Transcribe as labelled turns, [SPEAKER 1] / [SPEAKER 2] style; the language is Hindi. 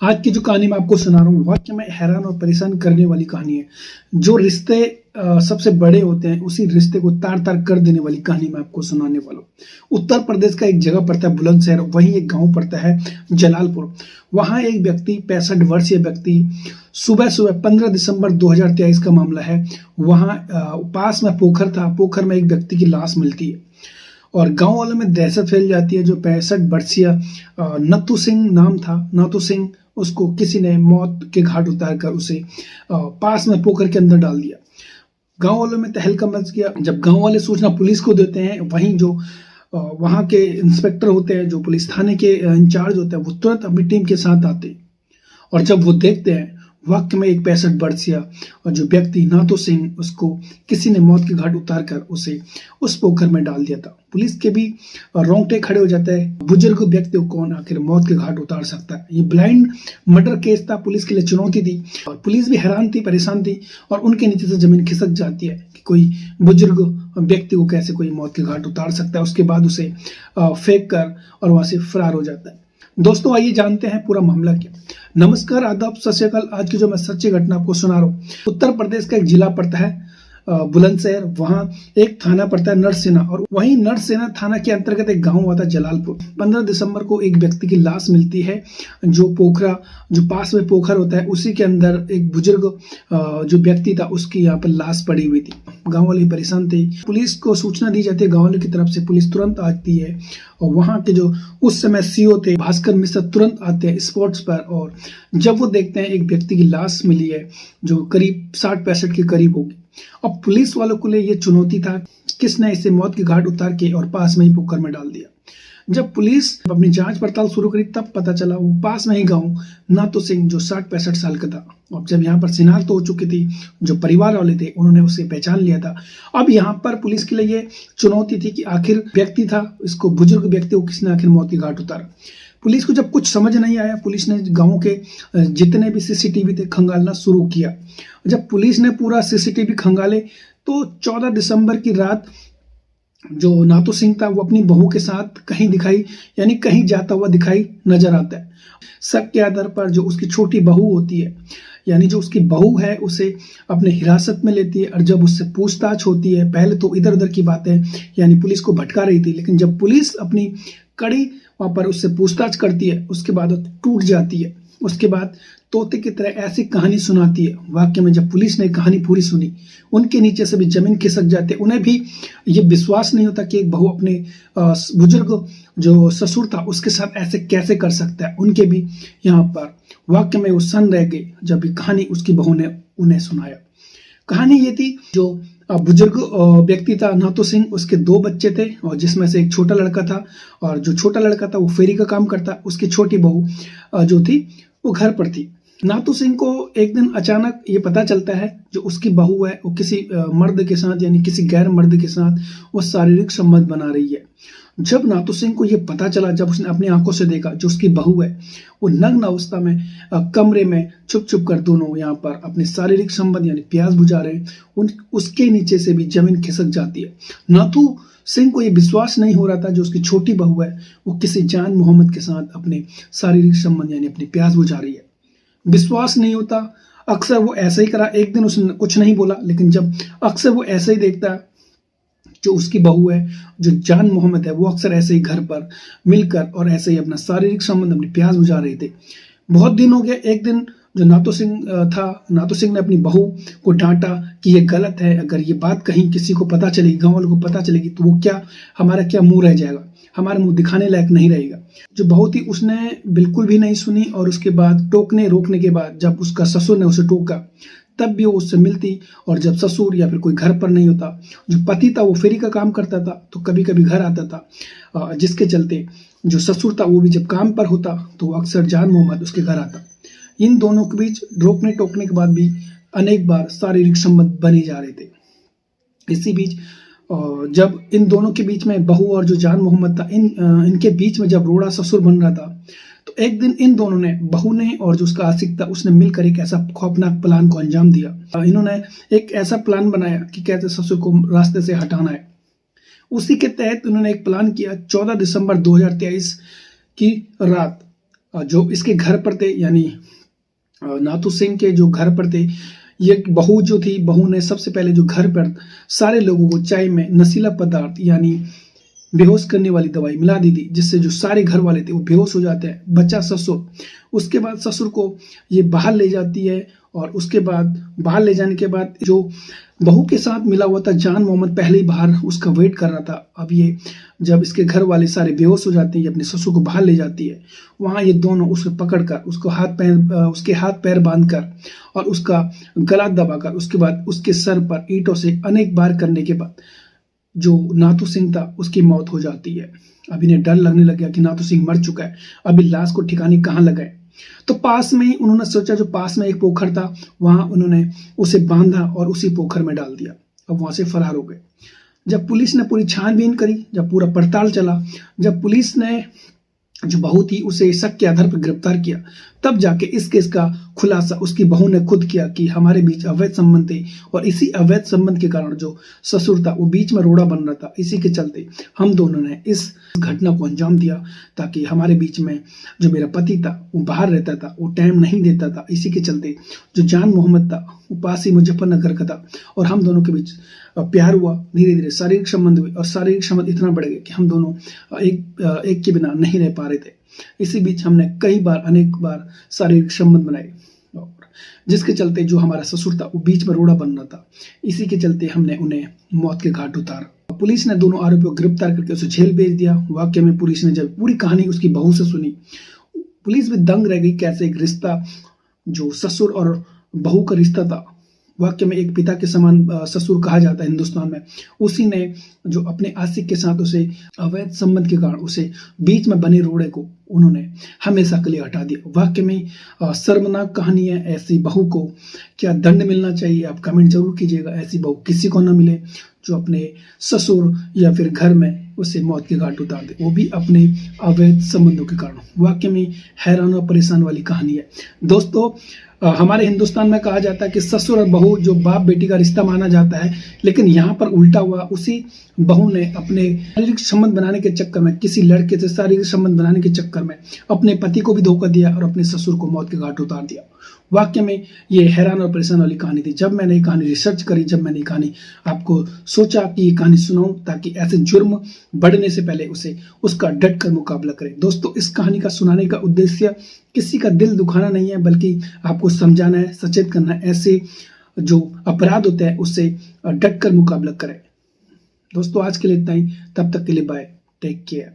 [SPEAKER 1] आज की जो कहानी मैं आपको सुना रहा हूँ वाकई में हैरान और परेशान करने वाली कहानी है। जो रिश्ते सबसे बड़े होते हैं उसी रिश्ते को तार तार कर देने वाली कहानी मैं आपको सुनाने वाला हूँ। उत्तर प्रदेश का एक जगह पड़ता है बुलंदशहर, वहीं एक गांव पड़ता है जलालपुर। वहां एक व्यक्ति 65 वर्षीय व्यक्ति सुबह सुबह 15 दिसंबर 2023 का मामला है। वहां पास में पोखर था, पोखर में एक व्यक्ति की लाश मिलती है और गांव वालों में दहशत फैल जाती है। जो 65 वर्षीय नथु सिंह नाम था, नथु सिंह, उसको किसी ने मौत के घाट उतार कर उसे पास में पोखर के अंदर डाल दिया। गांव वालों में तहलका मच गया। जब गांव वाले सूचना पुलिस को देते हैं, वहीं जो वहां के इंस्पेक्टर होते हैं, जो पुलिस थाने के इंचार्ज होते हैं, वो तुरंत अपनी टीम के साथ आते हैं। और जब वो देखते हैं वाकई में एक 65 वर्षीय और जो व्यक्ति नाथू सिंह, उसको किसी ने मौत के घाट उतार कर उसे उस पोखर में डाल दिया था। पुलिस के भी रोंगटे खड़े हो जाते हैं। बुजुर्ग व्यक्ति को कौन आखिर मौत के घाट उतार सकता है? ये ब्लाइंड मर्डर केस था, पुलिस के लिए चुनौती थी और पुलिस भी हैरान थी, परेशान थी और उनके नीचे से जमीन खिसक जाती है कि कोई बुजुर्ग व्यक्ति को कैसे कोई मौत के घाट उतार सकता है। उसके बाद उसे फेंक कर और वहां से फरार हो जाता है। दोस्तों, आइए जानते हैं पूरा मामला क्या। नमस्कार, आदाब, सत श्री अकाल। आज की जो मैं सच्ची घटना आपको सुना रहा हूँ, उत्तर प्रदेश का एक जिला पड़ता है बुलंदशहर। वहां एक थाना पड़ता है नरसेना और वहीं नरसेना थाना के अंतर्गत एक गांव आता है जलालपुर। 15 दिसंबर को एक व्यक्ति की लाश मिलती है। जो पोखरा, जो पास में पोखर होता है, उसी के अंदर एक बुजुर्ग जो व्यक्ति था, उसकी यहाँ पर लाश पड़ी हुई थी। गांव वाले परेशान थे। पुलिस को सूचना दी जाती है, गांव वालों की तरफ से पुलिस तुरंत आती है और वहां के जो उस समय सीओ थे भास्कर मिश्रा तुरंत आते हैं स्पॉट्स पर। और जब वो देखते हैं एक व्यक्ति की लाश मिली है जो करीब 60-65 के करीब होगी। अब पुलिस वालों के लिए ये चुनौती था, किसने इसे मौत के घाट उतार के और पास में ही पोखर में डाल दिया। जब पुलिस अपनी जांच पड़ताल शुरू करी तब पता चला वो पास में ही गांव नाथू सिंह जो 60-65 साल का था। और जब यहाँ पर शिनाख्त हो चुकी थी, जो परिवार वाले थे उन्होंने उसे पहचान लिया था। अब यहाँ पर पुलिस के लिए ये चुनौती थी कि आखिर व्यक्ति था, इसको बुजुर्ग व्यक्ति को किसने आखिर मौत के घाट उतारा। पुलिस को जब कुछ समझ नहीं आया, पुलिस ने गांव के जितने भी सीसीटीवी थे खंगालना शुरू किया। जब पुलिस ने पूरा सीसीटीवी खंगाले तो 14 दिसंबर की रात जो नाथू सिंह था वो अपनी बहू के साथ कहीं दिखाई, यानी कहीं जाता हुआ दिखाई नजर आता है। शक के आधार पर जो उसकी छोटी बहू होती है, यानी जो उसकी बहू है, उसे अपने हिरासत में लेती है। और जब उससे पूछताछ होती है, पहले तो इधर उधर की बातें यानी पुलिस को भटका रही थी, लेकिन जब पुलिस अपनी कड़ी वहां पर उससे पूछताछ करती है, उसके बाद वो टूट जाती है। उसके बाद तोते की तरह ऐसी कहानी सुनाती है। वाकई में जब पुलिस ने कहानी पूरी सुनी, उनके नीचे से भी जमीन खिसक जाते। उन्हें भी ये विश्वास नहीं होता कि एक बहू अपने बुजुर्ग जो ससुर था उसके साथ ऐसे कैसे कर सकता है। उनके भी यहाँ पर वाकई में वो सन रह गए जब ये कहानी उसकी बहू ने उन्हें सुनाया। कहानी ये थी, जो बुजुर्ग व्यक्ति था नाथू सिंह, उसके 2 बच्चे थे और जिसमें से एक छोटा लड़का था और जो छोटा लड़का था वो फेरी का काम करता। उसकी छोटी बहू जो थी वो घर पर थी। नाथू सिंह को एक दिन अचानक ये पता चलता है जो उसकी बहू है वो किसी मर्द के साथ, यानी किसी गैर मर्द के साथ वो शारीरिक संबंध बना रही है। जब नाथू सिंह को ये पता चला, जब उसने अपनी आंखों से देखा जो उसकी बहू है वो नग्न अवस्था में कमरे में छुप छुप कर दोनों यहाँ पर अपने शारीरिक संबंध यानी प्यास बुझा रहे हैं, उसके नीचे से भी जमीन खिसक जाती है। नाथू सिंह को ये विश्वास नहीं हो रहा था जो उसकी छोटी बहू है वो किसी जान मोहम्मद के साथ अपने शारीरिक संबंध यानी अपनी प्यास बुझा रही है। विश्वास नहीं होता। अक्सर वो ऐसा ही करा। एक दिन उसने कुछ नहीं बोला, लेकिन जब अक्सर वो ऐसे ही देखता, जो उसकी बहू है, जो जान मोहम्मद है, वो अक्सर ऐसे ही घर पर मिलकर और ऐसे ही अपना शारीरिक संबंध, अपनी प्यास बुझा रहे थे। बहुत दिन हो गए। एक दिन जो नाथू सिंह था, नाथू सिंह ने अपनी बहू को डांटा कि ये गलत है। अगर ये बात कहीं किसी को पता चलेगी, गांव वालों को पता चलेगी, तो वो क्या, हमारा क्या मुंह रह जाएगा, हमारा मुंह दिखाने लायक नहीं रहेगा। जो बहू थी उसने बिल्कुल भी नहीं सुनी और उसके बाद टोकने रोकने के बाद जब उसका ससुर ने उसे टोका तब भी वो उससे मिलती। और जब ससुर या फिर कोई घर पर नहीं होता, जो पति था वो फेरी का काम करता था तो कभी कभी घर आता था, जिसके चलते जो ससुर था वो भी जब काम पर होता तो वो अक्सर जान मोहम्मद उसके घर आता। इन दोनों के बीच रोकने टोकने के बाद भी अनेक बार शारीरिक संबंध बने जा रहे थे। इसी बीच जब इन दोनों के बीच में बहू और जो जान मोहम्मद था, इनके बीच में जब रोड़ा ससुर बन रहा था, तो एक दिन इन दोनों ने, बहू ने और जो उसका आशिक था, उसने मिलकर एक ऐसा खौफनाक प्लान को अंजाम दिया। इन्होंने एक ऐसा प्लान बनाया कि कैसे ससुर को रास्ते से हटाना है। उसी के तहत उन्होंने एक प्लान किया। 14 दिसंबर 2023 की रात जो इसके घर पर थे, यानी नाथू सिंह के जो घर पर थे, ये बहू जो थी, बहू ने सबसे पहले जो घर पर सारे लोगों को चाय में नशीला पदार्थ यानी बेहोश करने वाली दवाई मिला दी थी, जिससे जो सारे घर वाले थे वो बेहोश हो जाते हैं, बच्चा ससुर। उसके बाद ससुर को ये बाहर ले जाती है, और उसके बाद बाहर ले जाने के बाद जो बहू के साथ मिला हुआ था जान मोहम्मद पहले ही बाहर उसका वेट कर रहा था। अब ये जब इसके घर वाले सारे बेहोश हो जाते हैं, ये अपने ससुर को बाहर ले जाती है। वहां ये दोनों उसको पकड़कर उसके हाथ पैर बांधकर और उसका गला दबाकर, उसके बाद उसके सर पर ईंटों से अनेक बार करने के बाद जो नाथू सिंह था उसकी मौत हो जाती है। अब इन्हें डर लगने लग गया कि नाथू सिंह मर चुका है, अभी लाश को ठिकाने कहाँ लगाए। तो पास में ही उन्होंने सोचा, जो पास में एक पोखर था वहां उन्होंने उसे बांधा और उसी पोखर में डाल दिया। अब वहां से फरार हो गए। जब पुलिस ने पूरी छानबीन करी, जब पूरा पड़ताल चला, जब पुलिस ने जो बहू थी उसे शक के आधार पर गिरफ्तार किया, तब जाके इस केस का खुलासा उसकी बहू ने खुद किया कि हमारे बीच अवैध संबंध थे, और इसी अवैध संबंध के कारण जो ससुर था वो बीच में रोड़ा बन रहा था, इसी के चलते हम दोनों ने इस घटना को अंजाम दिया, ताकि हमारे बीच में जो मेरा पति था वो बाहर रहता था, वो टाइम नहीं देता था। इसी के चलते जो जान मोहम्मद था वो पास ही मुजफ्फरनगर का था, और हम दोनों के बीच प्यार हुआ। धीरे धीरे शारीरिक संबंध हुए, और शारीरिक संबंध इतना बढ़ गया कि हम दोनों एक के बिना नहीं रह पा रहे थे। इसी बीच हमने अनेक बार शारीरिक संबंध बनाए, और जिसके चलते जो हमारा ससुर था वो बीच में रोड़ा बन रहा था। इसी के चलते हमने उन्हें मौत के घाट उतारा। पुलिस ने दोनों आरोपियों को गिरफ्तार करके उसे जेल भेज दिया। वाकई में पुलिस ने जब पूरी कहानी उसकी बहू से सुनी, पुलिस भी दंग रह गई। कैसे एक रिश्ता, जो ससुर और बहू का रिश्ता था, वाक्य में एक पिता के समान ससुर कहा जाता है हिंदुस्तान में, उसी ने जो अपने आशिक के साथ उसे अवैध संबंध के कारण उसे बीच में बने रोड़े को उन्होंने हमेशा के लिए हटा दिया। वाक्य में शर्मनाक कहानी है। ऐसी बहू को क्या दंड मिलना चाहिए, आप कमेंट जरूर कीजिएगा। ऐसी बहू किसी को ना मिले जो अपने ससुर या फिर घर में उसे मौत के घाट उतार दे, वो भी अपने अवैध संबंधों के कारण। वाक्य में हैरान और परेशान वाली कहानी है। दोस्तों, हमारे हिंदुस्तान में कहा जाता है कि ससुर और बहू जो बाप बेटी का रिश्ता माना जाता है, लेकिन यहाँ पर उल्टा हुआ। उसी बहू ने अपने शारीरिक संबंध बनाने के चक्कर में, किसी लड़के से शारीरिक संबंध बनाने के चक्कर में अपने पति को भी धोखा दिया और अपने ससुर को मौत के घाट उतार दिया। वाक्य में ये हैरान और परेशान वाली कहानी थी। जब मैंने ये कहानी रिसर्च करी, जब मैंने ये कहानी आपको सोचा कि ये कहानी सुनाऊं, ताकि ऐसे जुर्म बढ़ने से पहले उसका डट कर मुकाबला करें। दोस्तों, इस कहानी का सुनाने का उद्देश्य किसी का दिल दुखाना नहीं है, बल्कि आपको समझाना है, सचेत करना है। ऐसे जो अपराध होते हैं उससे डट कर मुकाबला करें। दोस्तों, आज के लिए इतना ही। तब तक के लिए बाय, टेक केयर।